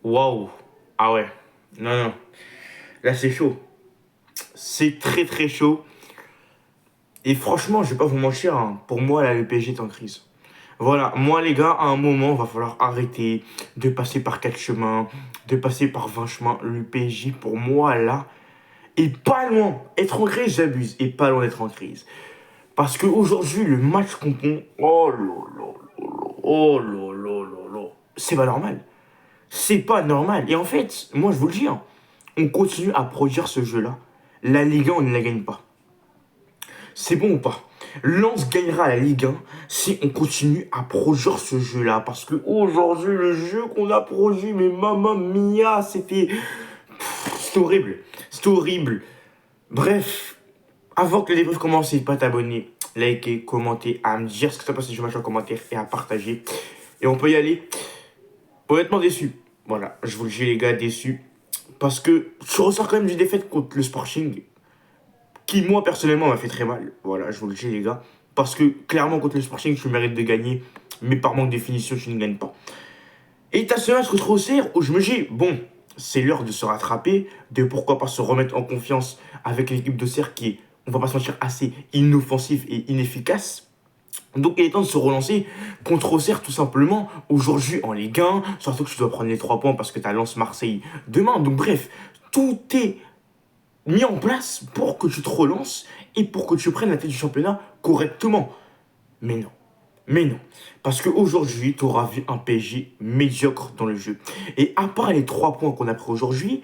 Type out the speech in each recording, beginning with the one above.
Waouh. Ah ouais. Non, non. Là, c'est chaud. C'est très, très chaud. Et franchement, je vais pas vous mentir, hein, pour moi, là, le PSG est en crise. Voilà, moi, les gars, à un moment, va falloir arrêter de passer par 4 chemins, de passer par 20 chemins. Le PSG, pour moi, là, est pas loin. Être en crise, j'abuse. Et pas loin d'être en crise. Parce qu'aujourd'hui, le match qu'on compte. Oh là là là là. Oh là là là là. C'est pas normal. C'est pas normal. Et en fait, moi, je vous le dis, hein, on continue à produire ce jeu-là. La Ligue 1, on ne la gagne pas. C'est bon ou pas? Lens gagnera la Ligue 1 si on continue à produire ce jeu-là. Parce que aujourd'hui, le jeu qu'on a produit, mais mamma mia, c'était. C'est horrible. C'est horrible. Bref, avant que le débrief commence, n'hésite pas à t'abonner, liker, commenter, à me dire ce que t'as pensé du match en commentaire et à partager. Et on peut y aller. Honnêtement déçu. Voilà, je vous le dis les gars, déçu. Parce que je ressors quand même d'une défaite contre le Sporting qui, moi, personnellement, m'a fait très mal. Voilà, je vous le dis, les gars. Parce que, clairement, contre le Sporting, tu mérites de gagner. Mais par manque de définition, tu ne gagnes pas. Et t'as ce match contre Auxerre où je me dis, bon, c'est l'heure de se rattraper, de pourquoi pas se remettre en confiance avec l'équipe d'Auxerre qui est, on va pas se mentir, assez inoffensive et inefficace. Donc il est temps de se relancer contre Auxerre tout simplement aujourd'hui en Ligue 1, surtout que tu dois prendre les 3 points parce que tu as Lens-Marseille demain. Donc bref, tout est mis en place pour que tu te relances et pour que tu prennes la tête du championnat correctement. Mais non. Mais non. Parce qu'aujourd'hui, tu auras vu un PSG médiocre dans le jeu. Et à part les 3 points qu'on a pris aujourd'hui,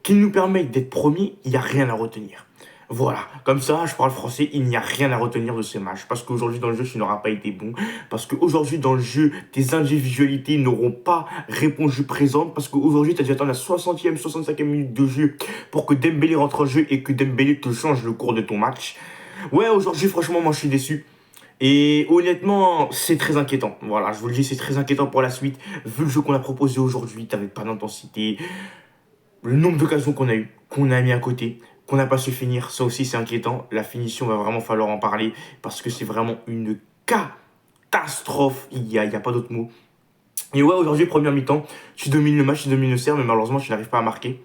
qui nous permettent d'être premiers, il n'y a rien à retenir. Voilà, comme ça, je parle français, il n'y a rien à retenir de ce match. Parce qu'aujourd'hui, dans le jeu, tu n'auras pas été bon. Parce qu'aujourd'hui, dans le jeu, tes individualités n'auront pas répondu présentes. Parce qu'aujourd'hui, tu as dû attendre la 60e, 65e minute de jeu pour que Dembélé rentre en jeu et que Dembélé te change le cours de ton match. Ouais, aujourd'hui, franchement, moi, je suis déçu. Et honnêtement, c'est très inquiétant. Voilà, je vous le dis, c'est très inquiétant pour la suite. Vu le jeu qu'on a proposé aujourd'hui, t'avais pas d'intensité. Le nombre d'occasions qu'on a eu, qu'on a mis à côté, qu'on n'a pas su finir, ça aussi c'est inquiétant. La finition va vraiment falloir en parler parce que c'est vraiment une catastrophe. Il y a pas d'autre mot. Et ouais, aujourd'hui, première mi-temps, tu domines le match, tu domines le cerf, mais malheureusement, tu n'arrives pas à marquer.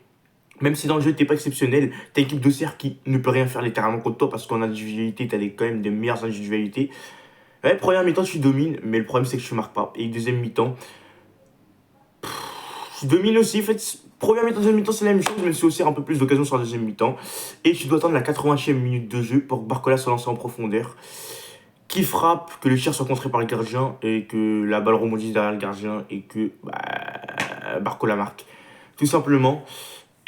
Même si dans le jeu, t'es pas exceptionnel, t'as une équipe de cerf qui ne peut rien faire littéralement contre toi parce qu'en individualité, t'as quand même des meilleures individualités. Ouais, première mi-temps, tu domines, mais le problème, c'est que tu marques pas. Et deuxième mi-temps, tu domines aussi. En fait, première mi-temps, deuxième mi-temps, c'est la même chose, mais c'est aussi un peu plus d'occasion sur la deuxième mi-temps. Et tu dois attendre la 80e minute de jeu pour que Barcola soit lancé en profondeur. Qui frappe, que le tir soit contré par le gardien et que la balle rebondisse derrière le gardien et que Barcola marque. Tout simplement.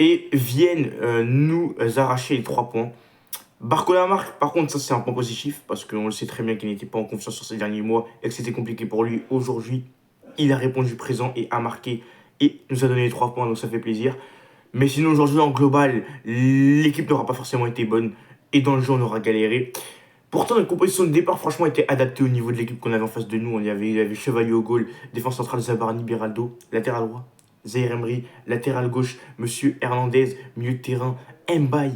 Et viennent nous arracher les 3 points. Barcola marque, par contre, ça c'est un point positif parce qu'on le sait très bien qu'il n'était pas en confiance sur ces derniers mois et que c'était compliqué pour lui. Aujourd'hui, il a répondu présent et a marqué et nous a donné les 3 points, donc ça fait plaisir. Mais sinon, aujourd'hui, en global, l'équipe n'aura pas forcément été bonne et dans le jeu, on aura galéré. Pourtant, la composition de départ, franchement, était adaptée au niveau de l'équipe qu'on avait en face de nous. Il y avait Chevalier au goal, défense centrale Zabarni, Beraldo, latéral droit, Zaire Emery, latéral gauche, Monsieur Hernandez, milieu de terrain, Mbaye,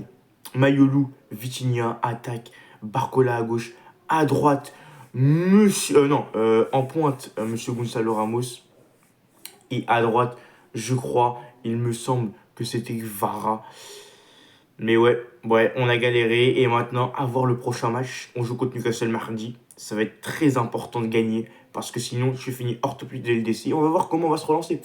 Mayolou, Vitinha, attaque, Barcola à gauche, à droite, en pointe, Monsieur Gonzalo Ramos, et à droite, je crois, il me semble que c'était Vara. Mais ouais, on a galéré. Et maintenant, à voir le prochain match. On joue contre Newcastle mardi. Ça va être très important de gagner. Parce que sinon, je finis hors top 8 de LDC. On va voir comment on va se relancer.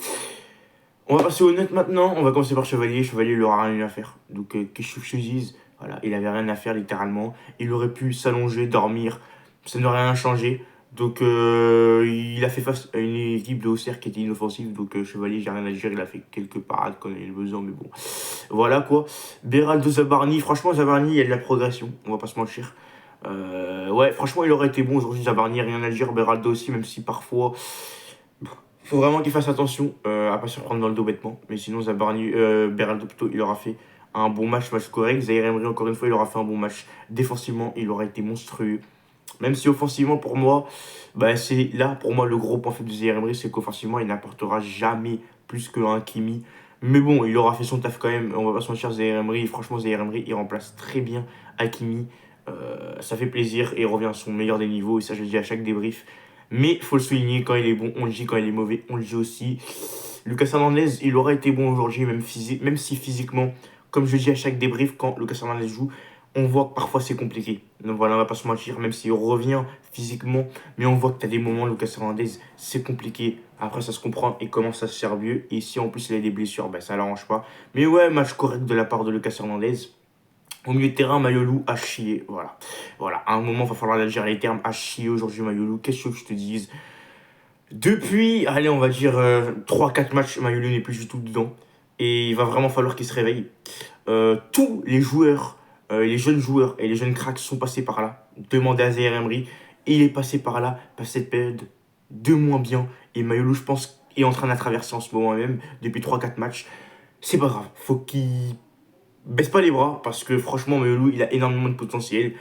On va passer au net maintenant. On va commencer par Chevalier. Chevalier, il aura rien à faire. Donc, qu'est-ce que je te dise? Voilà, il avait rien à faire littéralement. Il aurait pu s'allonger, dormir. Ça n'aurait rien changé. Donc, il a fait face à une équipe de Auxerre qui était inoffensive. Donc, Chevalier, j'ai rien à dire. Il a fait quelques parades quand il a eu besoin. Mais bon, voilà quoi. Beraldo Zabarni, franchement, Zabarni, il y a de la progression. On va pas se mentir. Ouais, franchement, il aurait été bon aujourd'hui. Zabarni, rien à dire. Beraldo aussi, même si parfois. Il faut vraiment qu'il fasse attention à pas se prendre dans le dos bêtement. Mais sinon, Beraldo plutôt, il aura fait un bon match correct. Zaire Emery, encore une fois, il aura fait un bon match. Défensivement, il aura été monstrueux. Même si offensivement, pour moi, c'est là, pour moi, le gros point faible de Zaire Emery, c'est qu'offensivement, il n'apportera jamais plus qu'un Kimi. Mais bon, il aura fait son taf quand même. On va pas se mentir, Zaire Emery. Franchement, Zaire Emery, il remplace très bien Hakimi. Ça fait plaisir et il revient à son meilleur des niveaux. Et ça, je le dis à chaque débrief. Mais il faut le souligner, quand il est bon, on le dit. Quand il est mauvais, on le dit aussi. Lucas Hernandez, il aurait été bon aujourd'hui, même si physiquement, comme je dis à chaque débrief, quand Lucas Hernandez joue, on voit que parfois c'est compliqué. Donc voilà, on va pas se mentir, même s'il revient physiquement, mais on voit que tu as des moments, Lucas Hernandez, c'est compliqué. Après, ça se comprend et commence à se faire mieux. Et si en plus il a des blessures, ben, ça l'arrange pas. Mais ouais, match correct de la part de Lucas Hernandez. Au milieu de terrain, Mayolou a chié. Voilà. Voilà. À un moment, il va falloir dire les termes. A chié aujourd'hui, Mayolou. Qu'est-ce que je te dise? Depuis, allez, on va dire 3-4 matchs, Mayolou n'est plus du tout dedans. Et il va vraiment falloir qu'il se réveille. Tous les joueurs, les jeunes joueurs et les jeunes cracks sont passés par là. Demandez à Zaire Emery. Il est passé par là, par cette période de moins bien. Et Mayolou, je pense, est en train de la traverser en ce moment même, depuis 3-4 matchs. C'est pas grave. Faut qu'il baisse pas les bras, parce que franchement, Mayolou, il a énormément de potentiel.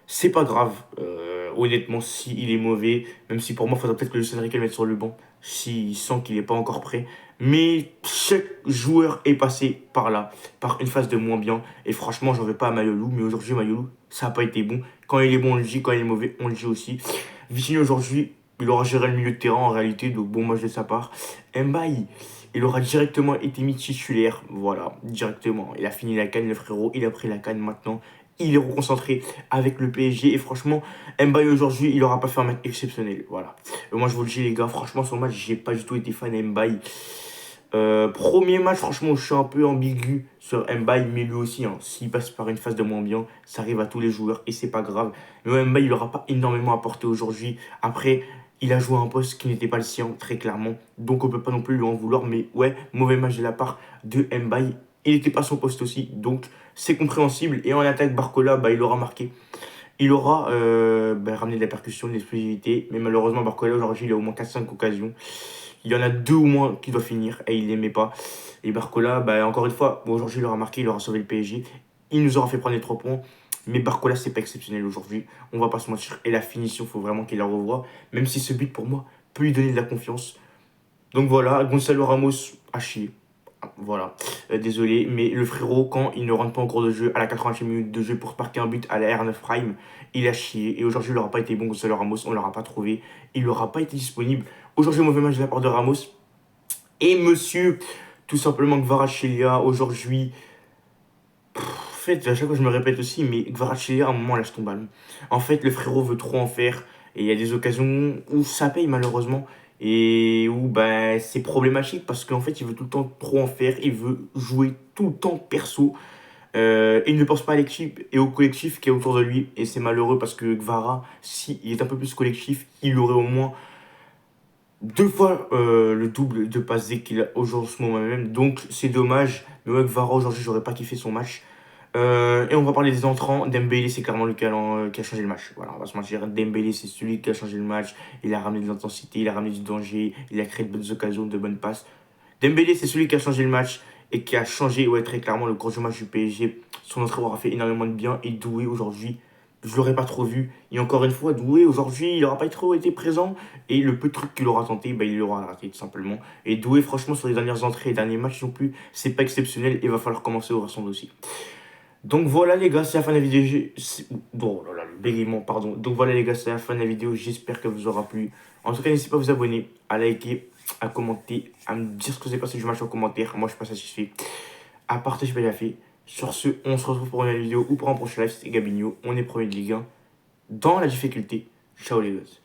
C'est pas grave. Honnêtement, s'il est mauvais, même si pour moi, il faudrait peut-être que Lucien Riquet le mette sur le banc, s'il sent qu'il n'est pas encore prêt. Mais chaque joueur est passé par là, par une phase de moins bien. Et franchement, j'en veux pas à Mayolou, mais aujourd'hui, Mayolou, ça n'a pas été bon. Quand il est bon, on le dit, quand il est mauvais, on le dit aussi. Vitinho, aujourd'hui, il aura géré le milieu de terrain en réalité, donc bon match de sa part. Mbaye, il aura directement été mis titulaire, voilà, directement. Il a fini la canne, le frérot, il a pris la canne maintenant. Il est reconcentré avec le PSG et franchement, Mbaye aujourd'hui, il n'aura pas fait un match exceptionnel. Voilà. Moi, je vous le dis, les gars, franchement, son match, j'ai pas du tout été fan d'Mbaye. Premier match, franchement, où je suis un peu ambigu sur Mbaye, mais lui aussi, hein, s'il passe par une phase de moins bien, ça arrive à tous les joueurs et c'est pas grave. Mais ouais, Mbaye, il n'aura pas énormément apporté aujourd'hui. Après, il a joué un poste qui n'était pas le sien, très clairement. Donc, on peut pas non plus lui en vouloir. Mais ouais, mauvais match de la part de Mbaye. Il n'était pas son poste aussi. Donc, c'est compréhensible. Et en attaque, Barcola, bah, il aura marqué. Il aura ramené de la percussion, de l'explosivité. Mais malheureusement, Barcola, aujourd'hui, il a au moins 4-5 occasions. Il y en a deux au moins qui doivent finir et il les met pas. Et Barcola, bah, encore une fois, bon, aujourd'hui, il aura marqué, il aura sauvé le PSG. Il nous aura fait prendre les 3 points. Mais Barcola, c'est pas exceptionnel aujourd'hui. On va pas se mentir. Et la finition, il faut vraiment qu'il la revoie. Même si ce but, pour moi, peut lui donner de la confiance. Donc voilà, Gonzalo Ramos a chié. Voilà, désolé, mais le frérot, quand il ne rentre pas en cours de jeu à la 80e minute de jeu pour marquer un but à la R9 Prime, il a chié. Et aujourd'hui, il n'aura pas été bon, Gonzalo Ramos, on ne l'aura pas trouvé. Il n'aura pas été disponible. Aujourd'hui, mauvais match de la part de Ramos. Et monsieur, tout simplement, Kvaratskhelia, aujourd'hui. En fait, à chaque fois, je me répète aussi, mais Kvaratskhelia, à un moment, lâche ton ballon. En fait, le frérot veut trop en faire. Et il y a des occasions où ça paye, malheureusement. Et où bah, c'est problématique parce qu'en fait, il veut tout le temps trop en faire. Il veut jouer tout le temps perso. Et il ne pense pas à l'équipe et au collectif qui est autour de lui. Et c'est malheureux parce que Gvara, s'il est un peu plus collectif, il aurait au moins 2 fois le double de passes qu'il a aujourd'hui en ce moment même. Donc c'est dommage. Mais ouais, Gvara aujourd'hui, j'aurais pas kiffé son match. Et on va parler des entrants. Dembélé, c'est clairement lui qui a changé le match. Voilà, on va se mentir. Dembélé, c'est celui qui a changé le match. Il a ramené de l'intensité, il a ramené du danger, il a créé de bonnes occasions, de bonnes passes. Dembélé, c'est celui qui a changé le match et qui a changé, ouais, très clairement, le gros match du PSG. Son entrée aura fait énormément de bien. Et Doué, aujourd'hui, je ne l'aurais pas trop vu. Et encore une fois, Doué, aujourd'hui, il n'aura pas trop été présent. Et le peu de trucs qu'il aura tenté, bah, il l'aura raté, tout simplement. Et Doué, franchement, sur les dernières entrées et derniers matchs non plus, c'est pas exceptionnel. Il va falloir commencer à ouvrir son dossier. Donc voilà les gars, c'est la fin de la vidéo. Bon, oh là là, le bégaiement, pardon. Donc voilà les gars, c'est la fin de la vidéo. J'espère qu'elle vous aura plu. En tout cas, n'hésitez pas à vous abonner, à liker, à commenter, à me dire ce que vous avez pensé du match en commentaire. Moi, je suis pas satisfait. À partager, bien fait. Sur ce, on se retrouve pour une nouvelle vidéo ou pour un prochain live. C'était Gabinho. On est premier de Ligue 1 dans la difficulté. Ciao les gars.